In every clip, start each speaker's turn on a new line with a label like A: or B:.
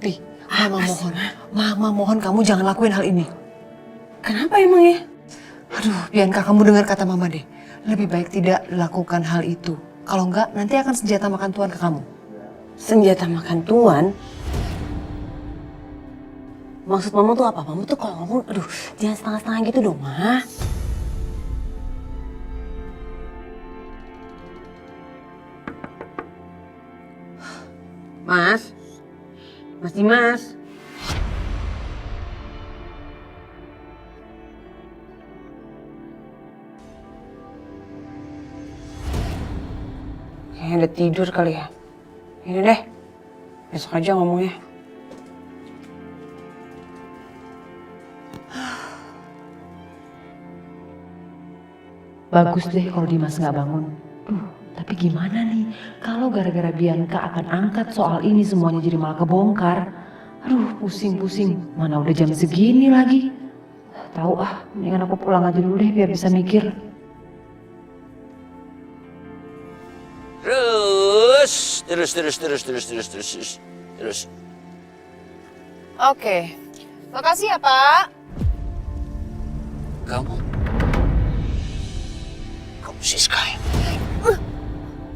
A: Li, Mama mohon kamu jangan lakuin hal ini.
B: Kenapa emang ya?
A: Aduh, Bianca kamu dengar kata Mama deh. Lebih baik tidak lakukan hal itu. Kalau enggak, nanti akan senjata makan tuan ke kamu.
B: Senjata makan tuan? Maksud Mama tuh apa? Mama tuh kalau ngomong, aduh jangan setengah-setengah gitu dong, Ma. Mas? Mas Dimas? Kayaknya udah tidur kali ya. Ini deh, besok aja ngomongnya.
C: Bagus deh kalau Dimas nggak bangun. Tapi gimana nih kalau gara-gara Bianca akan angkat soal ini semuanya jadi malah kebongkar. Aduh pusing-pusing, mana udah jam segini lagi. Tahu mendingan aku pulang aja dulu deh biar bisa mikir.
D: Terus.
A: Oke, makasih ya Pak.
D: Kamu Siska.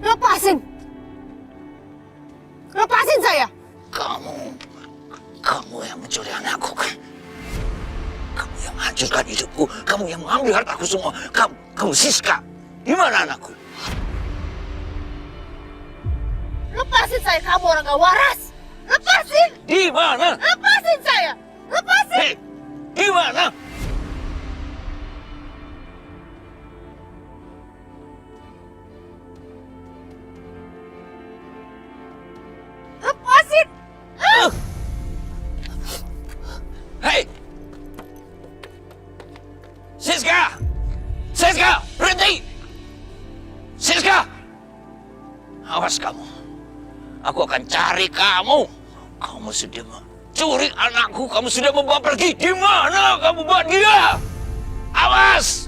A: Lepasin! Lepasin saya!
D: Kamu yang mencuri anakku kan? Kamu yang hancurkan hidupku, kamu yang mengambil hartaku semua. Kamu Siska. Di mana anakku?
A: Lepasin saya, kamu orang gak waras! Lepasin!
D: Di mana?
A: Lepasin saya! Lepasin!
D: Hei, di mana?
A: Lepasin!
D: Hei! Siska! Berhenti! Siska! Awas kamu. Aku akan cari kamu. Kamu sudah mencuri anakku. Kamu sudah membawa pergi. Di mana kamu bawa dia? Awas!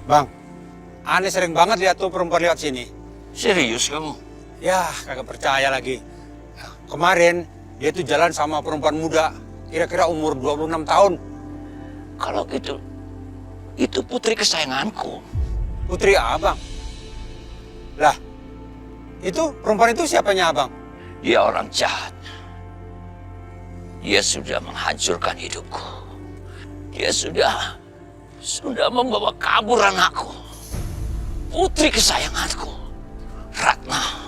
E: Bang, aneh sering banget lihat tuh perempuan lewat sini.
D: Serius kamu?
E: Ya, kagak percaya lagi. Kemarin, dia tuh jalan sama perempuan muda, kira-kira umur 26 tahun.
D: Kalau gitu, itu putri kesayanganku.
E: Putri abang. Lah, itu perempuan itu siapanya abang?
D: Dia orang jahat. Dia sudah menghancurkan hidupku. Dia sudah membawa kabur anakku. Putri kesayanganku, Ratna.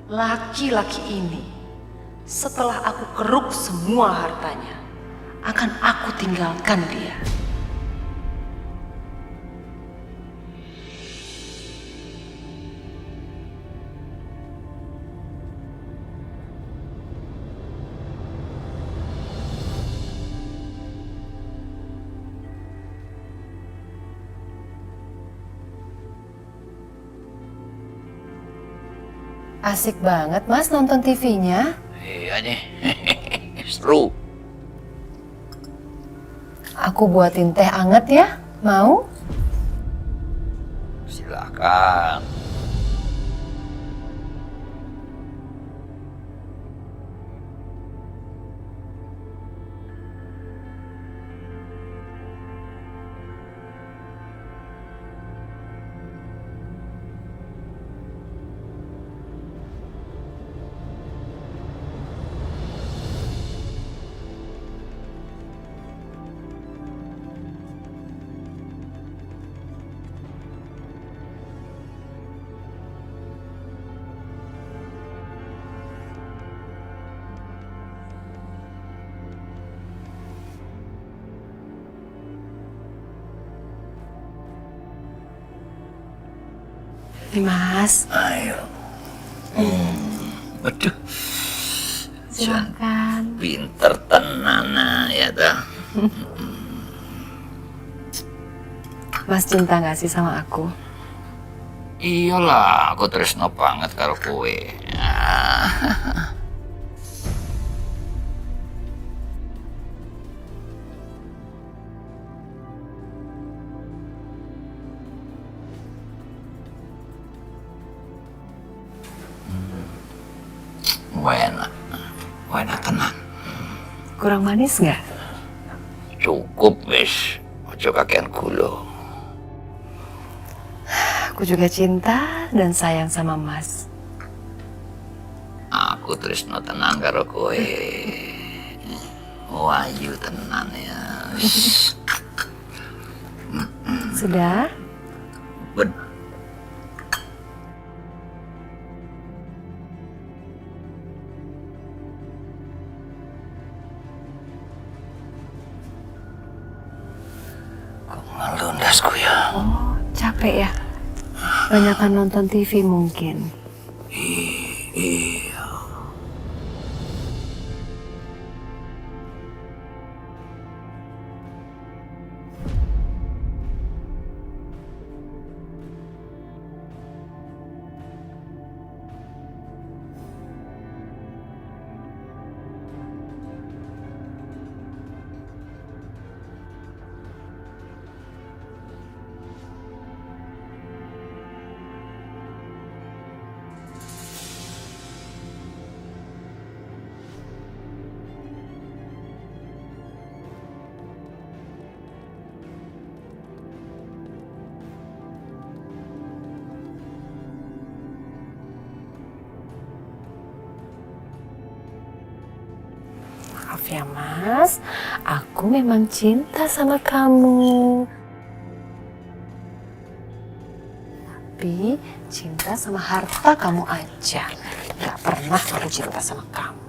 C: Laki-laki ini, setelah aku keruk semua hartanya, akan aku tinggalkan dia.
A: Asik banget Mas nonton TV-nya.
D: Iya nih, seru.
A: Aku buatin teh anget ya, mau?
D: Silakan.
B: Nih Mas,
D: Ayo. Aduh.
B: silakan.
D: Pinter tenan ya dah.
A: Mas cinta gak sih sama aku?
D: Iyalah, aku tresno banget karo kowe. Enak, enak tenan.
A: Kurang manis gak?
D: Cukup wis, ojo kakean gula.
A: Aku juga cinta dan sayang sama Mas.
D: Aku tresno tenan karo kowe. Wayu tenan ya.
A: Sudah?
D: Ben Kok ngelundasku ya?
A: Oh, capek ya? Banyakan nonton TV mungkin.
D: Iya.
A: Maaf ya Mas, aku memang cinta sama kamu. Tapi cinta sama harta kamu aja. Gak pernah aku cinta sama kamu.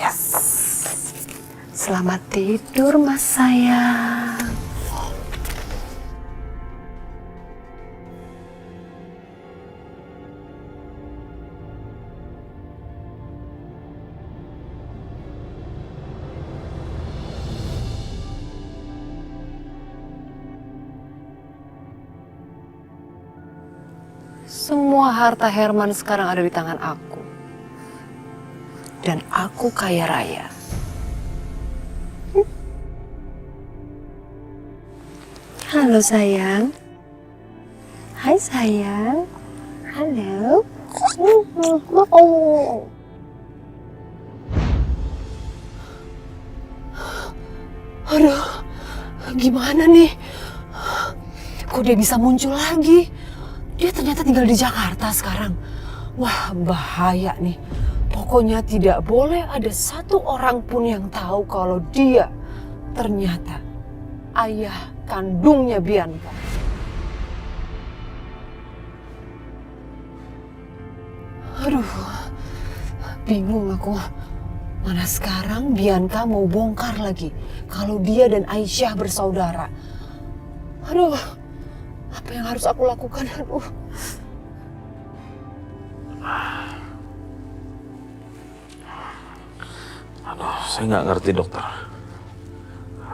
A: Yes. Selamat tidur Mas sayang. Semua harta Herman sekarang ada di tangan aku. Dan aku kaya raya. Halo sayang. Hai sayang. Halo. Aduh, gimana nih? Kok dia bisa muncul lagi? Dia ternyata tinggal di Jakarta sekarang. Wah, bahaya nih. Pokoknya tidak boleh ada satu orang pun yang tahu kalau dia ternyata ayah kandungnya Bianca. Aduh, bingung aku. Mana sekarang Bianca mau bongkar lagi kalau dia dan Aisyah bersaudara. Aduh, apa yang harus aku lakukan? Aduh.
F: Aduh, saya nggak ngerti dokter.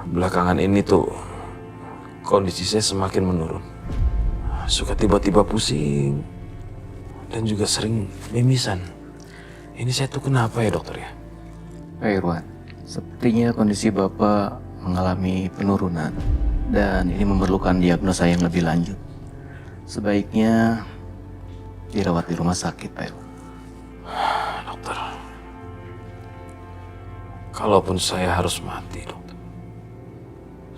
F: Belakangan ini tuh kondisi saya semakin menurun. Suka tiba-tiba pusing dan juga sering mimisan. Ini saya tuh kenapa ya dokter ya?
G: Pak Irwan, sepertinya kondisi Bapak mengalami penurunan dan ini memerlukan diagnosa yang lebih lanjut. Sebaiknya dirawat di rumah sakit, Pak Irwan.
F: Dokter, kalaupun saya harus mati, dokter,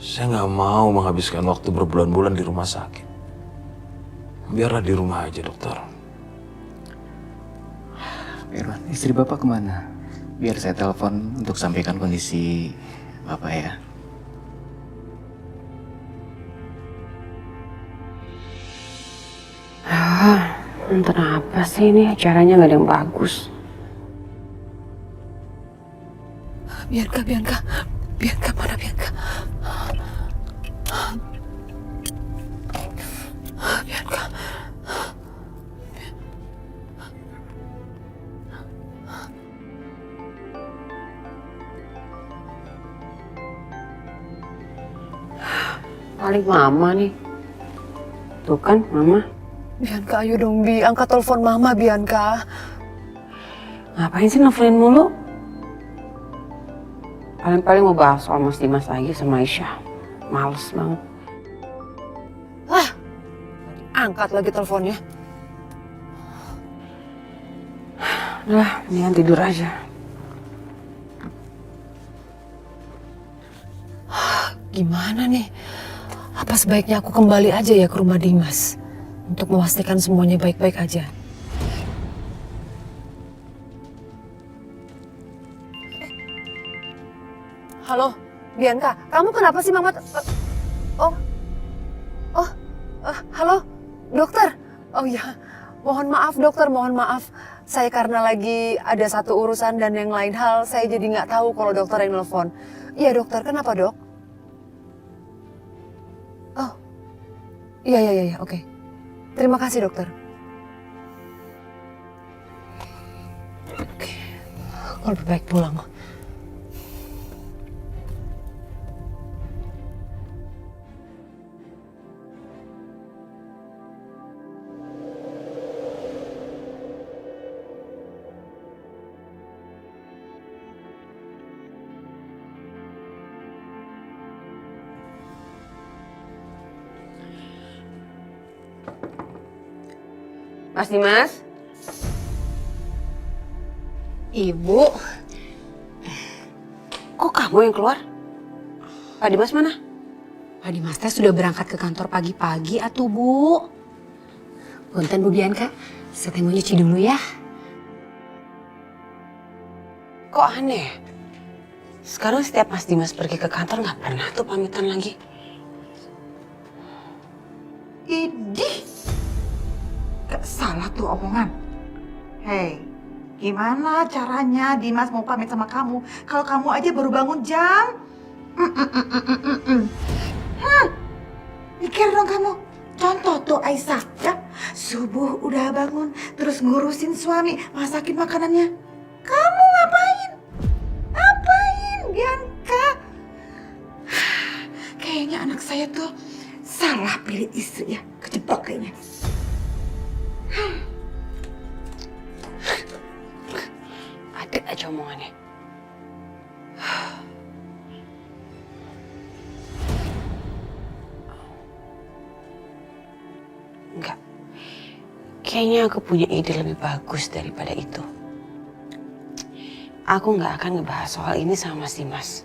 F: saya nggak mau menghabiskan waktu berbulan-bulan di rumah sakit. Biarlah di rumah aja, dokter.
G: Pak Irwan, istri Bapak kemana? Biar saya telepon untuk sampaikan kondisi Bapak ya.
B: Kenapa sih ini acaranya nggak ada yang bagus?
A: Bianca mana Bianca?
B: Paling mama nih. Tuh kan, mama.
A: Bianca, ayo dong Bi, angkat telepon Mama Bianca.
B: Ngapain sih nelfonin mulu? Paling-paling mau bahas soal Mas Dimas lagi sama Aisyah. Males banget.
A: Angkat lagi teleponnya.
B: Udah, mendingan tidur aja.
A: Gimana nih? Apa sebaiknya aku kembali aja ya ke rumah Dimas untuk memastikan semuanya baik-baik aja? Halo, Bianca, kamu kenapa sih Mama? Halo, dokter. Oh ya, mohon maaf dokter, mohon maaf. Saya karena lagi ada satu urusan dan yang lain hal, saya jadi nggak tahu kalau dokter yang nelfon. Iya dokter, kenapa dok? Oh, iya, oke. Terima kasih dokter. Oke, aku lebih baik pulang.
B: Mas Dimas? Ibu? Kok kamu yang keluar? Pak Dimas mana?
H: Pak Dimas teh sudah berangkat ke kantor pagi-pagi atuh Bu. Punten Bu Bianca, saya teh mau nyuci dulu ya.
B: Kok aneh? Sekarang setiap Mas Dimas pergi ke kantor nggak pernah tuh pamitan lagi.
I: Idih, gak salah tuh omongan. Hei, gimana caranya Dimas mau pamit sama kamu kalau kamu aja baru bangun jam? Mikir dong kamu. Contoh tuh Aisyah, ya. Subuh udah bangun, terus ngurusin suami, masakin makanannya. Kamu ngapain? Ngapain, Bianca? Kayaknya anak saya tuh salah pilih istri ya, kejebak kayaknya.
B: Ada aja omongannya. Enggak. Kayaknya aku punya ide lebih bagus daripada itu. Aku nggak akan ngebahas soal ini sama Mas Dimas.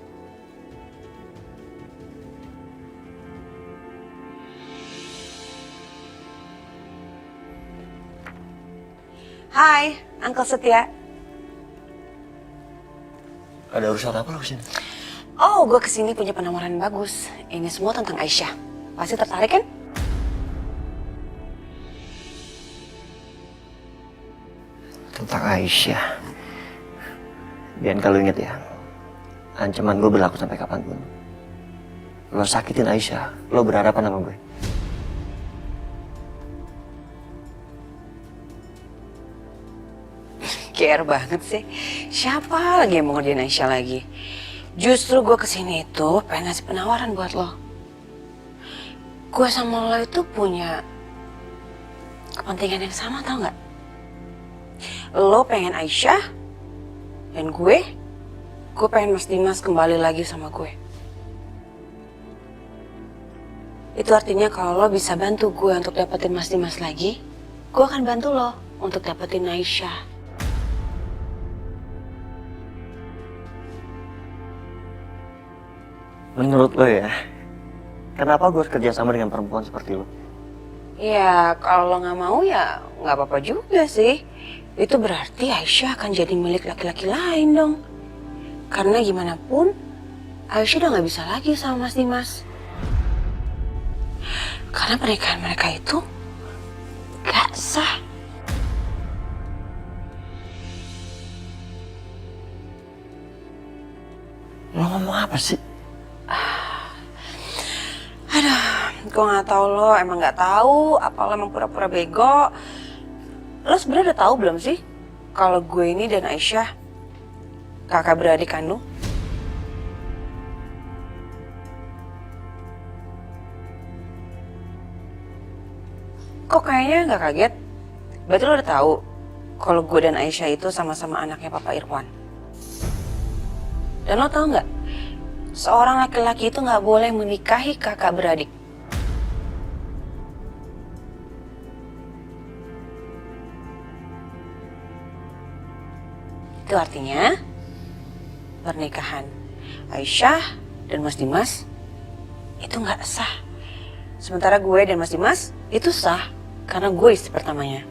B: Hai, Uncle Setia.
J: Ada urusan apa lo kesini?
B: Oh, gue kesini punya penawaran bagus. Ini semua tentang Aisyah. Pasti tertarik kan?
J: Tentang Aisyah. Biar kalau inget ya, ancaman gue berlaku sampai kapanpun. Lo sakitin Aisyah, lo berhadapan sama gue.
B: Care banget sih. Siapa lagi yang mau ngerjain Aisyah lagi? Justru gue kesini itu pengen ngasih penawaran buat lo. Gue sama lo itu punya kepentingan yang sama, tau gak? Lo pengen Aisyah, dan gue pengen Mas Dimas kembali lagi sama gue. Itu artinya kalau lo bisa bantu gue untuk dapetin Mas Dimas lagi, gue akan bantu lo untuk dapetin Aisyah.
J: Menurut lo ya, kenapa gue harus kerja sama dengan perempuan seperti lo?
B: Ya, kalau lo nggak mau ya nggak apa-apa juga sih. Itu berarti Aisyah akan jadi milik laki-laki lain dong. Karena gimana pun, Aisyah udah nggak bisa lagi sama Mas Dimas. Karena pernikahan mereka itu gak sah.
J: Lo ngomong apa sih?
B: Aduh, gue nggak tahu lo emang nggak tahu, apa lo emang pura-pura bego. Lo sebenarnya udah tahu belum sih kalau gue ini dan Aisyah kakak beradik kandung? Kok kayaknya nggak kaget? Berarti lo udah tahu kalau gue dan Aisyah itu sama-sama anaknya Papa Irwan. Dan lo tahu nggak? Seorang laki-laki itu nggak boleh menikahi kakak beradik. Itu artinya pernikahan Aisyah dan Mas Dimas itu nggak sah. Sementara gue dan Mas Dimas itu sah karena gue istri pertamanya.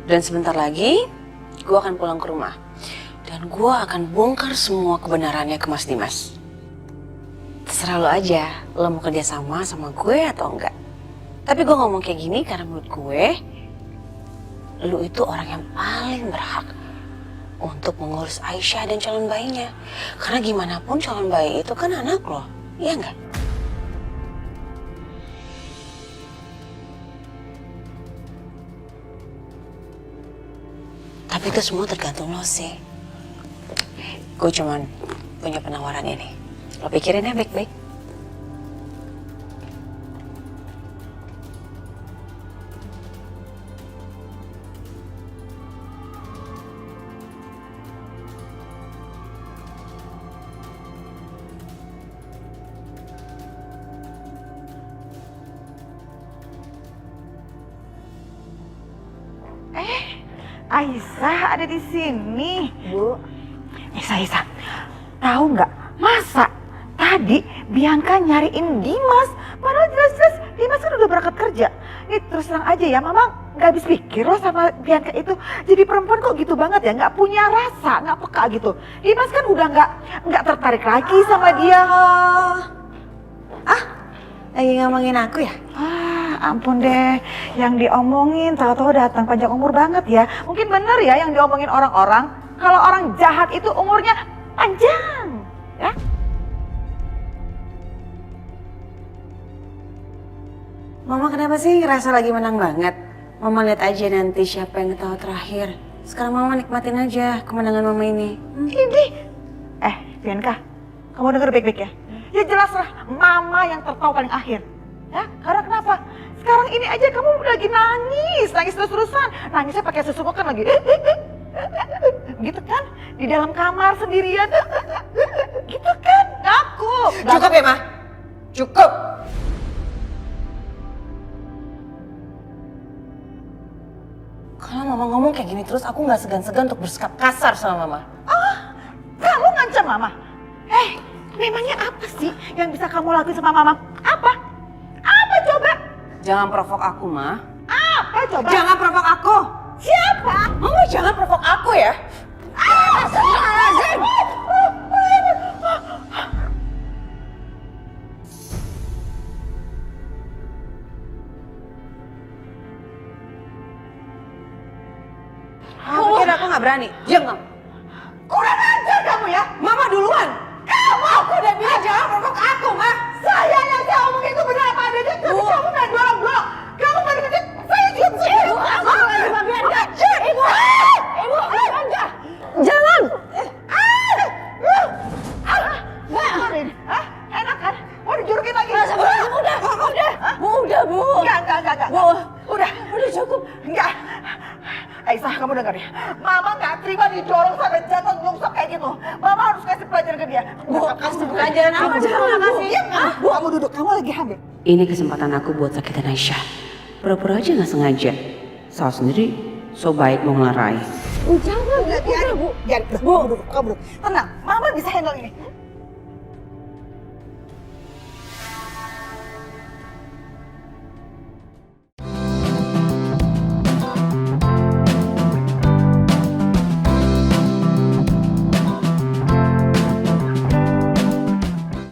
B: Dan sebentar lagi gue akan pulang ke rumah. Dan gue akan bongkar semua kebenarannya ke Mas Dimas. Terserah lo aja, lo mau kerja sama gue atau enggak. Tapi gue ngomong kayak gini karena menurut gue, lo itu orang yang paling berhak untuk mengurus Aisyah dan calon bayinya. Karena gimana pun calon bayi itu kan anak lo, iya enggak? Tapi itu semua tergantung lo sih. Gue cuman punya penawaran ini. Lo pikirin ya baik-baik.
I: Aisyah ada di sini. Bu. Aisyah, tahu nggak? Masa tadi Bianca nyariin Dimas, padahal jelas-jelas Dimas kan udah berangkat kerja. Ini terus terang aja ya, Mama nggak habis pikir loh sama Bianca itu. Jadi perempuan kok gitu banget ya, nggak punya rasa, nggak peka gitu. Dimas kan udah nggak tertarik lagi sama dia.
B: Lagi ngomongin aku ya?
I: Ampun deh, yang diomongin tahu-tahu datang panjang umur banget ya. Mungkin bener ya yang diomongin orang-orang, kalau orang jahat itu umurnya panjang, ya.
B: Mama kenapa sih ngerasa lagi menang banget? Mama lihat aja nanti siapa yang ketawa terakhir. Sekarang Mama nikmatin aja kemenangan Mama ini.
I: Ini, Bianca, kamu denger baik-baik ya. Ya jelaslah Mama yang tertawa paling akhir. Ya, karena kenapa? Sekarang ini aja kamu lagi nangis terus-terusan. Nangisnya pakai sesubukan lagi. Gitu kan? Di dalam kamar sendirian. Gitu kan? Ngaku.
B: Cukup ya, Ma? Cukup. Kalau Mama ngomong kayak gini terus, aku nggak segan-segan untuk bersikap kasar sama Mama.
I: Kamu ngancam Mama? Memangnya apa sih yang bisa kamu lakuin sama Mama? Apa? Apa coba?
B: Jangan provok aku, Ma.
I: Apa coba?
B: Jangan provok aku.
I: Siapa?
B: Mama jangan provok aku ya. Kamu pikir aku nggak berani? Diam kamu.
I: Kurang ajar kamu ya?
B: Mama duluan.
I: Aku udah bilang jangan provok aku, Ma. Saya yang saya omongin itu benar apa adanya. Tapi kamu main dorong-dorong. Kamu main bikin saya diam saja. Ibu, Bianca.
B: Jangan.
I: Enak kan? Mau dijurukin lagi?
B: Udah, Bu.
I: Enggak.
B: Bu.
I: Udah cukup. Enggak. Aisyah, kamu dengar ya? Mama nggak terima didorong sampai jatuh nyungsep kayak gitu. Mama harus kasih pelajaran ke dia.
B: Bu, kasih pelajaran apa? Jangan kasih.
I: Bu, kamu duduk. Kamu lagi hamil.
B: Ini kesempatan aku buat sakitin Aisyah. Pura-pura aja nggak sengaja. Salah sendiri, so baik mau ngelarai.
I: Jangan, Bu. Jangan, Bu. Kamu duduk. Tenang, Mama bisa handle ini.